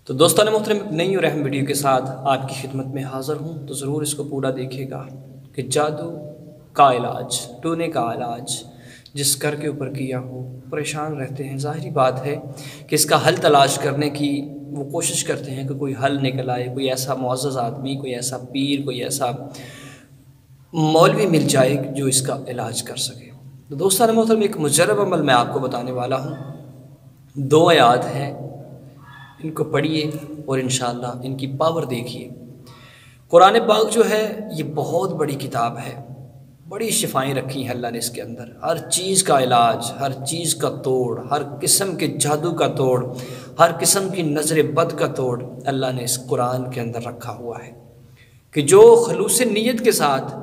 تو دوستان محترم ایک نئی اور اہم ویڈیو کے ساتھ آپ کی خدمت میں حاضر ہوں، تو ضرور اس کو پورا دیکھیے گا کہ جادو کا علاج، ٹونے کا علاج جس گھر کے اوپر کیا ہو پریشان رہتے ہیں، ظاہری بات ہے کہ اس کا حل تلاش کرنے کی وہ کوشش کرتے ہیں کہ کوئی حل نکل آئے، کوئی ایسا معزز آدمی، کوئی ایسا پیر، کوئی ایسا مولوی مل جائے جو اس کا علاج کر سکے۔ تو دوستان محترم ایک مجرب عمل میں آپ کو بتانے والا ہوں، 2 آیات ہیں، ان کو پڑھیے اور انشاءاللہ ان کی پاور دیکھیے۔ قرآن پاک جو ہے یہ بہت بڑی کتاب ہے، بڑی شفائیں رکھی ہیں اللہ نے اس کے اندر، ہر چیز کا علاج، ہر چیز کا توڑ، ہر قسم کے جادو کا توڑ، ہر قسم کی نظر بد کا توڑ اللہ نے اس قرآن کے اندر رکھا ہوا ہے کہ جو خلوص نیت کے ساتھ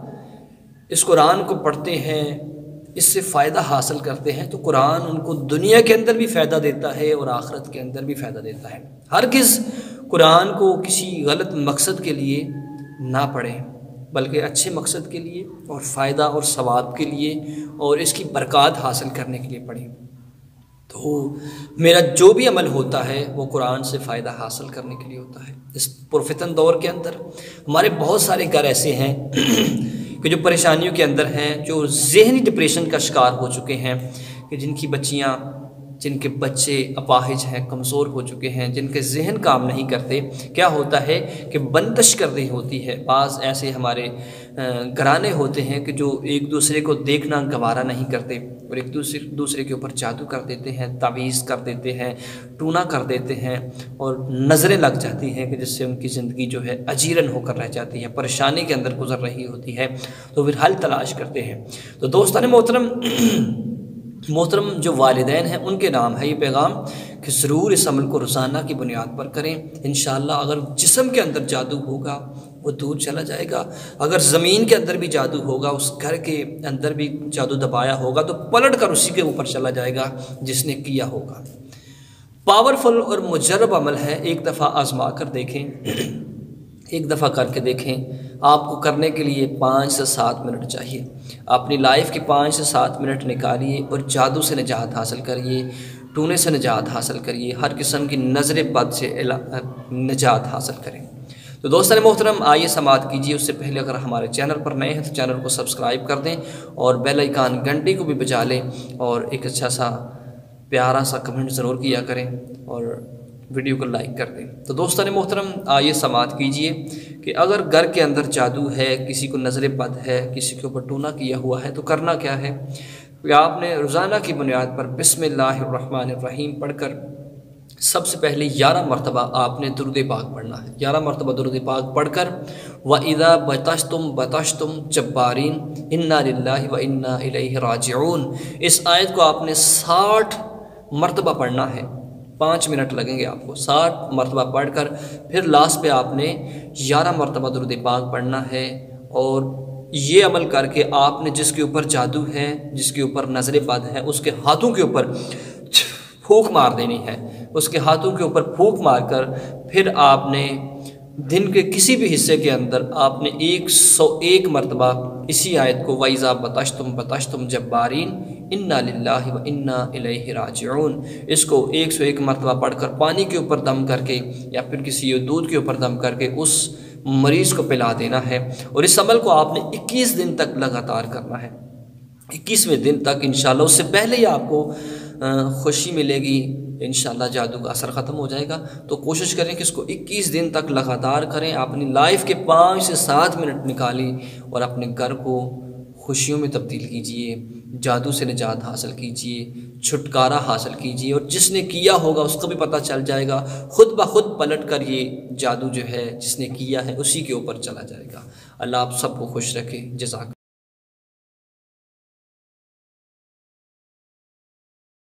اس قرآن کو پڑھتے ہیں، اس سے فائدہ حاصل کرتے ہیں، تو قرآن ان کو دنیا کے اندر بھی فائدہ دیتا ہے اور آخرت کے اندر بھی فائدہ دیتا ہے۔ ہرگز قرآن کو کسی غلط مقصد کے لیے نہ پڑھیں، بلکہ اچھے مقصد کے لیے اور فائدہ اور ثواب کے لیے اور اس کی برکات حاصل کرنے کے لیے پڑھیں۔ تو میرا جو بھی عمل ہوتا ہے وہ قرآن سے فائدہ حاصل کرنے کے لیے ہوتا ہے۔ اس پرفتن دور کے اندر ہمارے بہت سارے گھر ایسے ہیں کہ جو پریشانیوں کے اندر ہیں، جو ذہنی ڈپریشن کا شکار ہو چکے ہیں، کہ جن کی بچیاں، جن کے بچے اپاہج ہیں، کمزور ہو چکے ہیں، جن کے ذہن کام نہیں کرتے۔ کیا ہوتا ہے کہ بندش کر رہی ہوتی ہے۔ بعض ایسے ہمارے گھرانے ہوتے ہیں کہ جو ایک دوسرے کو دیکھنا گوارا نہیں کرتے اور ایک دوسرے کے اوپر جادو کر دیتے ہیں، تعویذ کر دیتے ہیں، ٹونا کر دیتے ہیں اور نظریں لگ جاتی ہیں کہ جس سے ان کی زندگی جو ہے اجیرن ہو کر رہ جاتی ہے، پریشانی کے اندر گزر رہی ہوتی ہے، تو پھر حل تلاش کرتے ہیں۔ تو دوستان محترم جو والدین ہیں ان کے نام ہے یہ پیغام کہ ضرور اس عمل کو روزانہ کی بنیاد پر کریں۔ انشاءاللہ اگر جسم کے اندر جادو ہوگا وہ دور چلا جائے گا، اگر زمین کے اندر بھی جادو ہوگا، اس گھر کے اندر بھی جادو دبایا ہوگا تو پلٹ کر اسی کے اوپر چلا جائے گا جس نے کیا ہوگا۔ پاورفل اور مجرب عمل ہے، ایک دفعہ آزما کر دیکھیں، ایک دفعہ کر کے دیکھیں۔ آپ کو کرنے کے لیے 5 سے 7 منٹ چاہیے۔ اپنی لائف کے 5 سے 7 منٹ نکالیے اور جادو سے نجات حاصل کریے، ٹونے سے نجات حاصل کریے، ہر قسم کی نظر بد سے نجات حاصل کریں۔ تو دوستان محترم آئیے سماعت کیجیے، اس سے پہلے اگر ہمارے چینل پر نئے ہیں تو چینل کو سبسکرائب کر دیں اور بیل آئیکن گھنٹی کو بھی بجا لیں اور ایک اچھا سا پیارا سا کمنٹ ضرور کیا کریں اور ویڈیو کو لائک کر دیں۔ تو دوستان محترم آئیے سماعت کیجئے کہ اگر گھر کے اندر جادو ہے، کسی کو نظر بد ہے، کسی کے اوپر ٹونا کیا ہوا ہے، تو کرنا کیا ہے کہ آپ نے روزانہ کی بنیاد پر بسم اللہ الرحمن الرحیم پڑھ کر سب سے پہلے 11 مرتبہ آپ نے درود پاک پڑھنا ہے۔ 11 مرتبہ درود پاک پڑھ کر وَإِذَا بَطَشْتُمْ بَطَشْتُمْ جَبَّارِينَ إِنَّا لِلَّهِ وَإِنَّا إِلَيْهِ رَاجِعُونَ، اس آیت کو آپ نے 60 مرتبہ پڑھنا ہے۔ 5 منٹ لگیں گے آپ کو، 60 مرتبہ پڑھ کر پھر لاسٹ پہ آپ نے 11 مرتبہ درود پاک پڑھنا ہے، اور یہ عمل کر کے آپ نے جس کے اوپر جادو ہے، جس کے اوپر نظر بد ہے، اس کے ہاتھوں کے اوپر پھونک مار دینی ہے۔ اس کے ہاتھوں کے اوپر پھونک مار کر پھر آپ نے دن کے کسی بھی حصے کے اندر آپ نے 101 مرتبہ اسی آیت کو وَإِذَا بَطَشْتُمْ بَطَشْتُمْ جَبَّارِينَ إِنَّا لِلَّهِ وَإِنَّا إِلَيْهِ رَاجِعُونَ، اس کو 101 مرتبہ پڑھ کر پانی کے اوپر دم کر کے یا پھر کسی دودھ کے اوپر دم کر کے اس مریض کو پلا دینا ہے، اور اس عمل کو آپ نے 21 دن تک لگاتار کرنا ہے۔ 21ویں دن تک انشاءاللہ، اس سے پہلے ہی آپ کو خوشی ملے گی، انشاءاللہ جادو کا اثر ختم ہو جائے گا۔ تو کوشش کریں کہ اس کو 21 دن تک لگاتار کریں، اپنی لائف کے 5 سے 7 منٹ نکالیں اور اپنے گھر کو خوشیوں میں تبدیل کیجئے، جادو سے نجات حاصل کیجئے، چھٹکارا حاصل کیجئے، اور جس نے کیا ہوگا اس کو بھی پتہ چل جائے گا، خود بخود پلٹ کر یہ جادو جو ہے جس نے کیا ہے اسی کے اوپر چلا جائے گا۔ اللہ آپ سب کو خوش رکھے، جزاک